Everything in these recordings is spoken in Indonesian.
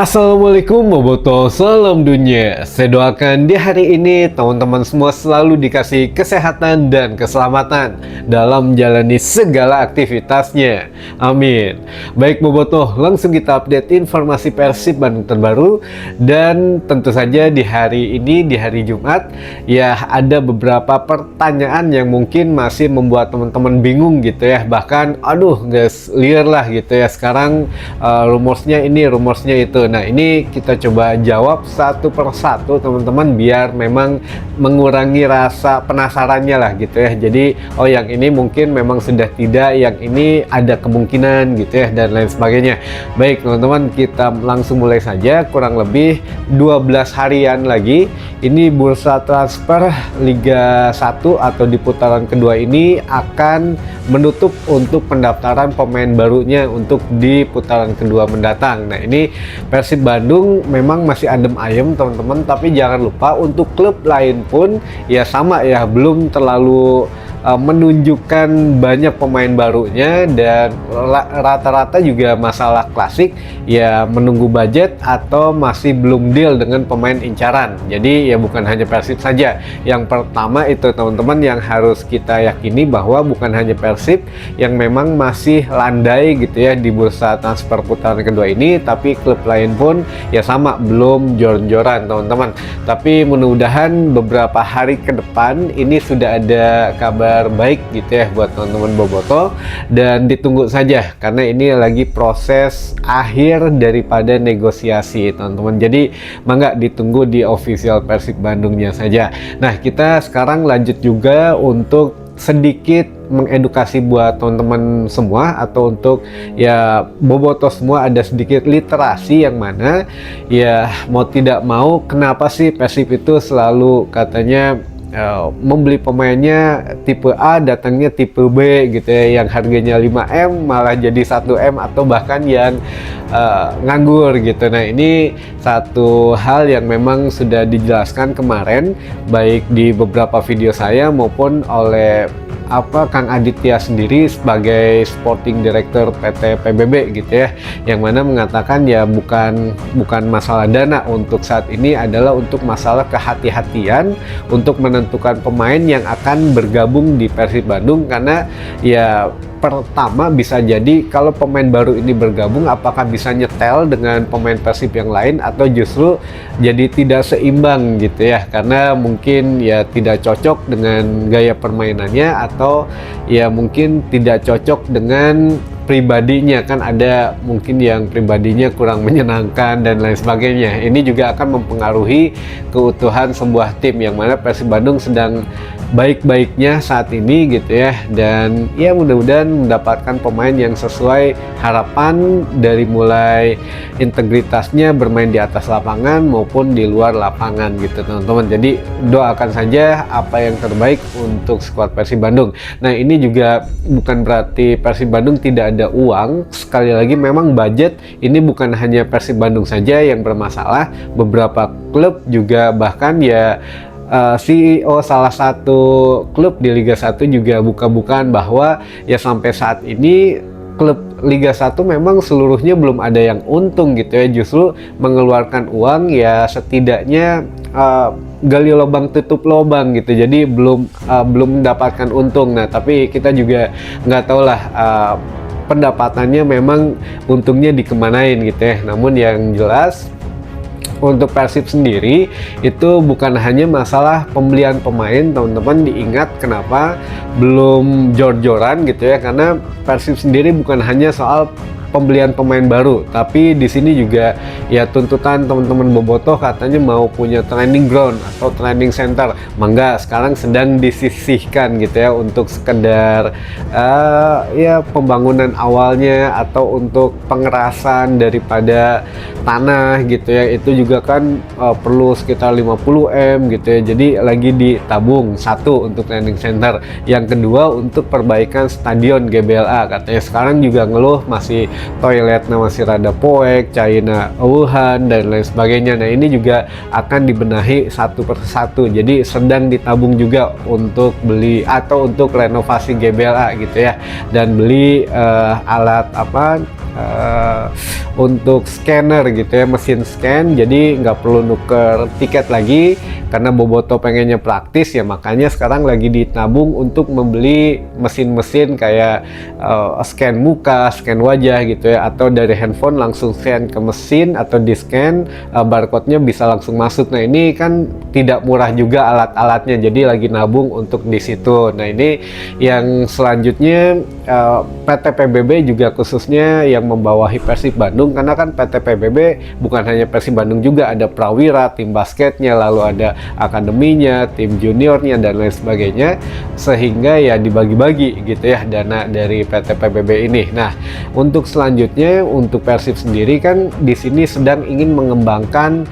Assalamualaikum Boboto, salam dunia. Saya doakan di hari ini teman-teman semua selalu dikasih kesehatan dan keselamatan dalam menjalani segala aktivitasnya. Amin. Baik Boboto, langsung kita update informasi Persib Bandung terbaru. Dan tentu saja di hari ini, di hari Jumat, ya ada beberapa pertanyaan yang mungkin masih membuat teman-teman bingung gitu ya. Bahkan, aduh guys, liar lah gitu ya. Sekarang rumorsnya ini, rumorsnya itu. Nah ini kita coba jawab satu persatu teman-teman biar memang mengurangi rasa penasarannya lah gitu ya. Jadi oh yang ini mungkin memang sudah tidak, yang ini ada kemungkinan gitu ya dan lain sebagainya. Baik teman-teman, kita langsung mulai saja. Kurang lebih 12 harian lagi ini bursa transfer Liga 1 atau di putaran kedua ini akan menutup untuk pendaftaran pemain barunya untuk di putaran kedua mendatang. Nah ini Persib Bandung memang masih adem ayem teman-teman, tapi jangan lupa untuk klub lain pun ya sama ya, belum terlalu menunjukkan banyak pemain barunya dan rata-rata juga masalah klasik ya, menunggu budget atau masih belum deal dengan pemain incaran. Jadi ya bukan hanya Persib saja. Yang pertama itu teman-teman yang harus kita yakini bahwa bukan hanya Persib yang memang masih landai gitu ya di bursa transfer putaran kedua ini, tapi klub lain pun ya sama, belum jor-joran teman-teman. Tapi mudah-mudahan beberapa hari ke depan ini sudah ada kabar baik gitu ya buat teman-teman Boboto, dan ditunggu saja karena ini lagi proses akhir daripada negosiasi teman-teman. Jadi mangga ditunggu di official Persib Bandungnya saja. Nah kita sekarang lanjut juga untuk sedikit mengedukasi buat teman-teman semua atau untuk ya Boboto semua, ada sedikit literasi yang mana ya mau tidak mau kenapa sih Persib itu selalu katanya membeli pemainnya tipe A datangnya tipe B gitu ya, yang harganya 5M malah jadi 1M atau bahkan yang nganggur gitu. Nah ini satu hal yang memang sudah dijelaskan kemarin baik di beberapa video saya maupun oleh Kang Aditya sendiri sebagai sporting director PT PBB gitu ya, yang mana mengatakan ya bukan masalah dana untuk saat ini, adalah untuk masalah kehati-hatian untuk menentukan pemain yang akan bergabung di Persib Bandung. Karena ya pertama bisa jadi kalau pemain baru ini bergabung apakah bisa nyetel dengan pemain Persib yang lain atau justru jadi tidak seimbang gitu ya, karena mungkin ya tidak cocok dengan gaya permainannya atau ya mungkin tidak cocok dengan pribadinya, kan ada mungkin yang pribadinya kurang menyenangkan dan lain sebagainya. Ini juga akan mempengaruhi keutuhan sebuah tim, yang mana Persib Bandung sedang baik-baiknya saat ini gitu ya, dan ya mudah-mudahan mendapatkan pemain yang sesuai harapan dari mulai integritasnya bermain di atas lapangan maupun di luar lapangan gitu teman-teman. Jadi doakan saja apa yang terbaik untuk skuad Persib Bandung. Nah ini juga bukan berarti Persib Bandung tidak ada uang. Sekali lagi memang budget ini bukan hanya Persib Bandung saja yang bermasalah, beberapa klub juga, bahkan ya CEO salah satu klub di Liga 1 juga buka-bukaan bahwa ya sampai saat ini klub Liga 1 memang seluruhnya belum ada yang untung gitu ya, justru mengeluarkan uang ya setidaknya gali lubang tutup lubang gitu, jadi belum mendapatkan untung. Nah tapi kita juga nggak tahu lah pendapatannya memang untungnya dikemanain gitu ya. Namun yang jelas untuk Persib sendiri itu bukan hanya masalah pembelian pemain teman-teman. Diingat kenapa belum jor-joran gitu ya, karena Persib sendiri bukan hanya soal pembelian pemain baru, tapi di sini juga ya tuntutan teman-teman Boboto katanya mau punya training ground atau training center. Mangga sekarang sedang disisihkan gitu ya untuk sekedar ya pembangunan awalnya atau untuk pengerasan daripada tanah gitu ya, itu juga kan perlu sekitar 50M gitu ya. Jadi lagi ditabung, satu untuk training center, yang kedua untuk perbaikan stadion GBLA. Katanya sekarang juga ngeluh masih toiletnya masih rada poek, cairnya eueuhan dan lain sebagainya. Nah ini juga akan dibenahi satu persatu, jadi sedang ditabung juga untuk beli atau untuk renovasi GBLA gitu ya, dan beli alat untuk scanner gitu ya, mesin scan, jadi nggak perlu nuker tiket lagi karena Boboto pengennya praktis ya, makanya sekarang lagi ditabung untuk membeli mesin-mesin kayak scan muka, scan wajah gitu ya, atau dari handphone langsung scan ke mesin atau di scan barcode-nya bisa langsung masuk. Nah ini kan tidak murah juga alat-alatnya, jadi lagi nabung untuk di situ. Nah ini yang selanjutnya PT PBB juga khususnya yang membawahi Persib Bandung, karena kan PT PBB bukan hanya Persib Bandung juga, ada Prawira, tim basketnya, lalu ada akademinya, tim juniornya dan lain sebagainya, sehingga ya dibagi-bagi gitu ya dana dari PT PBB ini. Nah untuk selanjutnya untuk Persib sendiri kan di sini sedang ingin mengembangkan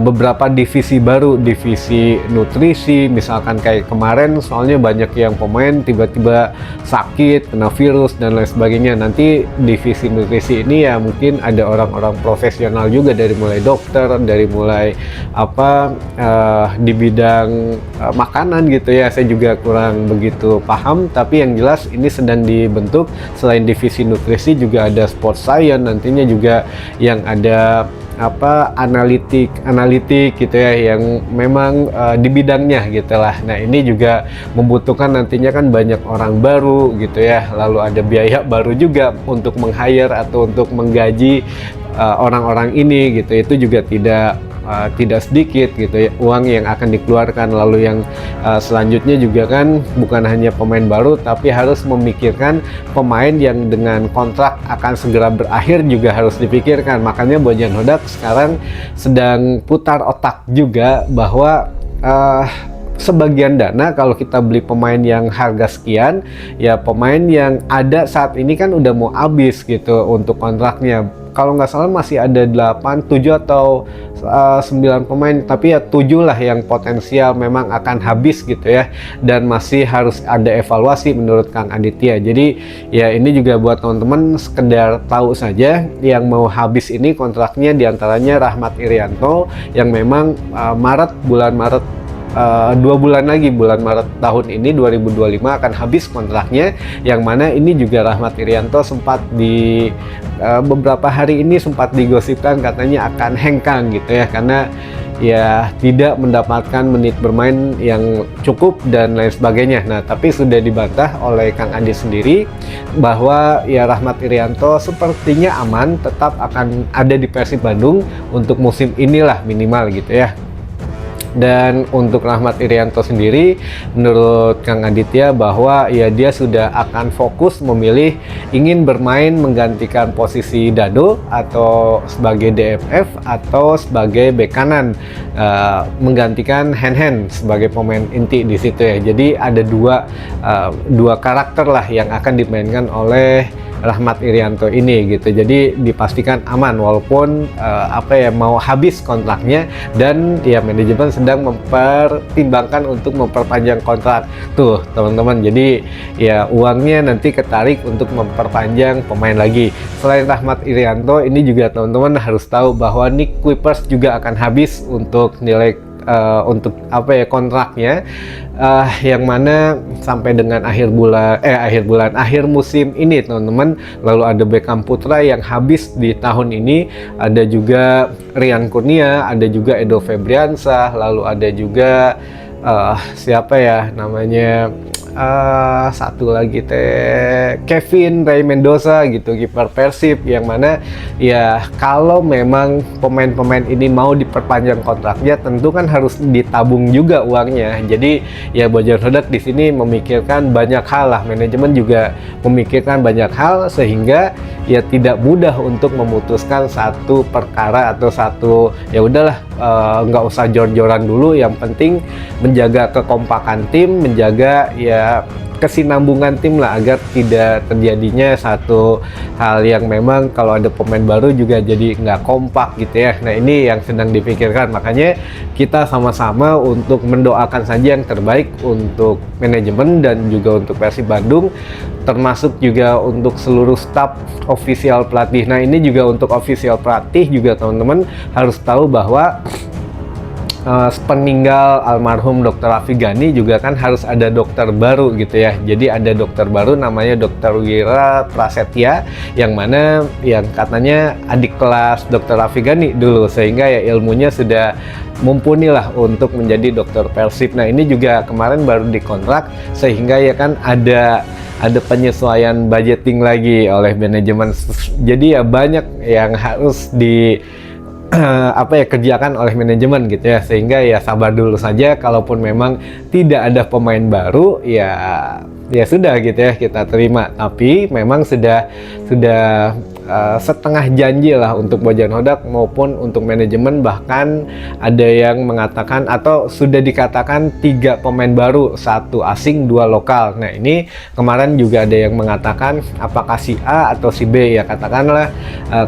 beberapa divisi baru, divisi nutrisi misalkan kayak kemarin, soalnya banyak yang pemain tiba-tiba sakit, kena virus dan lain sebagainya. Nanti divisi nutrisi ini ya mungkin ada orang-orang profesional juga, dari mulai dokter, dari mulai di bidang makanan gitu ya, saya juga kurang begitu paham, tapi yang jelas ini sedang dibentuk. Selain divisi nutrisi juga ada sport science, nantinya juga yang ada analitik gitu ya, yang memang di bidangnya gitulah. Nah ini juga membutuhkan nantinya kan banyak orang baru gitu ya, lalu ada biaya baru juga untuk meng-hire atau untuk menggaji orang-orang ini gitu. Itu juga tidak sedikit gitu ya uang yang akan dikeluarkan. Lalu yang selanjutnya juga kan bukan hanya pemain baru, tapi harus memikirkan pemain yang dengan kontrak akan segera berakhir juga harus dipikirkan. Makanya Bojan Hodak sekarang sedang putar otak juga bahwa sebagian dana kalau kita beli pemain yang harga sekian, ya pemain yang ada saat ini kan udah mau habis gitu untuk kontraknya. Kalau nggak salah masih ada 7 atau 9 pemain, tapi ya 7 lah yang potensial memang akan habis gitu ya, dan masih harus ada evaluasi menurut Kang Aditya. Jadi ya ini juga buat teman-teman sekedar tahu saja, yang mau habis ini kontraknya diantaranya Rahmat Irianto yang memang bulan Maret 2 bulan lagi, bulan Maret tahun ini 2025 akan habis kontraknya, yang mana ini juga Rahmat Irianto sempat di beberapa hari ini sempat digosipkan katanya akan hengkang gitu ya, karena ya tidak mendapatkan menit bermain yang cukup dan lain sebagainya. Nah tapi sudah dibantah oleh Kang Andi sendiri bahwa ya Rahmat Irianto sepertinya aman, tetap akan ada di Persib Bandung untuk musim inilah minimal gitu ya. Dan untuk Rahmat Irianto sendiri, menurut Kang Aditya bahwa ya dia sudah akan fokus memilih ingin bermain menggantikan posisi Dado atau sebagai DMF atau sebagai bek kanan, menggantikan Hen sebagai pemain inti di situ ya. Jadi ada dua karakter lah yang akan dimainkan oleh Rahmat Irianto ini gitu. Jadi dipastikan aman walaupun mau habis kontraknya, dan ya manajemen sedang mempertimbangkan untuk memperpanjang kontrak tuh teman-teman. Jadi ya uangnya nanti ketarik untuk memperpanjang pemain lagi. Selain Rahmat Irianto ini juga teman-teman harus tahu bahwa Nick Kuipers juga akan habis untuk nilai kontraknya, yang mana sampai dengan akhir musim ini teman-teman. Lalu ada Beckham Putra yang habis di tahun ini, ada juga Rian Kurnia, ada juga Edo Febriansah, lalu ada juga siapa ya namanya, satu lagi Kevin Ray Mendoza gitu, kiper Persib, yang mana ya kalau memang pemain-pemain ini mau diperpanjang kontraknya tentu kan harus ditabung juga uangnya. Jadi ya Bojan Hodak di sini memikirkan banyak hal lah, manajemen juga memikirkan banyak hal, sehingga ya tidak mudah untuk memutuskan satu perkara atau satu ya udahlah, nggak usah jor-joran dulu, yang penting menjaga kekompakan tim, menjaga ya kesinambungan tim lah, agar tidak terjadinya satu hal yang memang kalau ada pemain baru juga jadi nggak kompak gitu ya. Nah ini yang sedang dipikirkan, makanya kita sama-sama untuk mendoakan saja yang terbaik untuk manajemen dan juga untuk Persib Bandung, termasuk juga untuk seluruh staf ofisial pelatih. Nah ini juga untuk ofisial pelatih juga teman-teman harus tahu bahwa sepeninggal almarhum Dr. Raffi Ghani juga kan harus ada dokter baru gitu ya. Jadi ada dokter baru namanya Dr. Wira Prasetya, yang mana yang katanya adik kelas Dr. Raffi Ghani dulu, sehingga ya ilmunya sudah mumpuni lah untuk menjadi dokter Persib. Nah ini juga kemarin baru dikontrak, sehingga ya kan ada penyesuaian budgeting lagi oleh manajemen. Jadi ya banyak yang harus kerjakan oleh manajemen gitu ya, sehingga ya sabar dulu saja. Kalaupun memang tidak ada pemain baru ya sudah gitu ya, kita terima. Tapi memang sudah setengah janji lah untuk Bojan Hodak maupun untuk manajemen. Bahkan ada yang mengatakan atau sudah dikatakan 3 pemain baru, 1 asing 2 lokal. Nah ini kemarin juga ada yang mengatakan apakah si A atau si B ya, katakanlah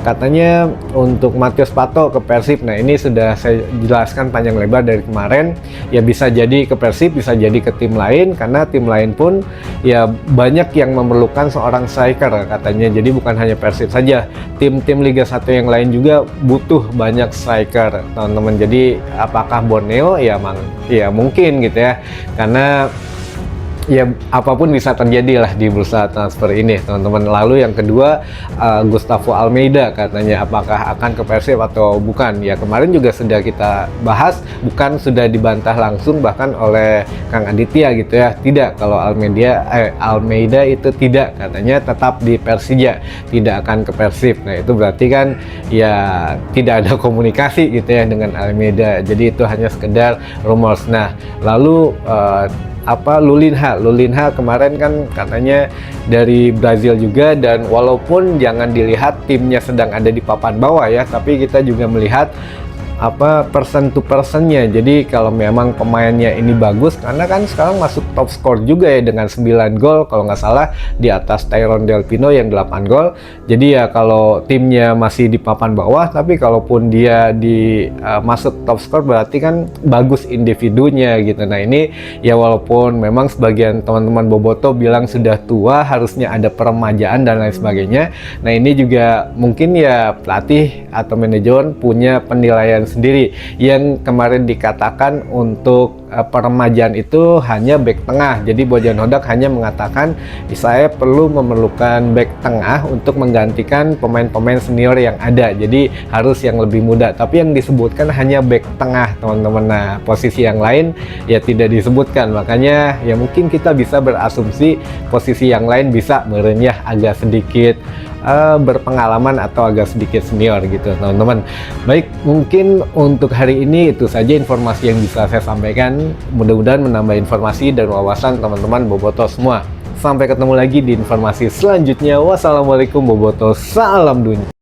katanya untuk Matius Pato ke Persib. Nah ini sudah saya jelaskan panjang lebar dari kemarin, ya bisa jadi ke Persib, bisa jadi ke tim lain, karena tim lain pun ya banyak yang memerlukan seorang striker katanya. Jadi bukan hanya Persib saja, tim-tim Liga 1 yang lain juga butuh banyak striker, teman-teman. Jadi apakah Borneo? Ya mungkin gitu ya, karena ya apapun bisa terjadi lah di bursa transfer ini, teman-teman. Lalu yang kedua, Gustavo Almeida katanya apakah akan ke Persib atau bukan. Ya kemarin juga sudah kita bahas, bukan sudah dibantah langsung bahkan oleh Kang Aditya gitu ya. Tidak, kalau Almeida itu tidak, katanya tetap di Persija, tidak akan ke Persib. Nah itu berarti kan ya tidak ada komunikasi gitu ya dengan Almeida. Jadi itu hanya sekedar rumors. Nah lalu Lulinha kemarin kan katanya dari Brazil juga, dan walaupun jangan dilihat timnya sedang ada di papan bawah ya, tapi kita juga melihat person to personnya. Jadi kalau memang pemainnya ini bagus, karena kan sekarang masuk top skor juga ya dengan 9 gol kalau nggak salah, di atas Tyrone Del Pino yang 8 gol. Jadi ya kalau timnya masih di papan bawah, tapi kalaupun dia masuk top skor berarti kan bagus individunya gitu. Nah ini ya walaupun memang sebagian teman-teman Boboto bilang sudah tua, harusnya ada peremajaan dan lain sebagainya. Nah ini juga mungkin ya pelatih atau manajemen punya penilaian sendiri, yang kemarin dikatakan untuk peremajaan itu hanya back tengah. Jadi Bojan Hodak hanya mengatakan saya memerlukan back tengah untuk menggantikan pemain-pemain senior yang ada, jadi harus yang lebih muda. Tapi yang disebutkan hanya back tengah, teman-teman. Nah posisi yang lain ya tidak disebutkan, makanya ya mungkin kita bisa berasumsi posisi yang lain bisa merenyah agak sedikit berpengalaman atau agak sedikit senior gitu, teman-teman. Baik, mungkin untuk hari ini itu saja informasi yang bisa saya sampaikan. Mudah-mudahan menambah informasi dan wawasan teman-teman Boboto semua. Sampai ketemu lagi di informasi selanjutnya. Wassalamualaikum Boboto, salam dunia.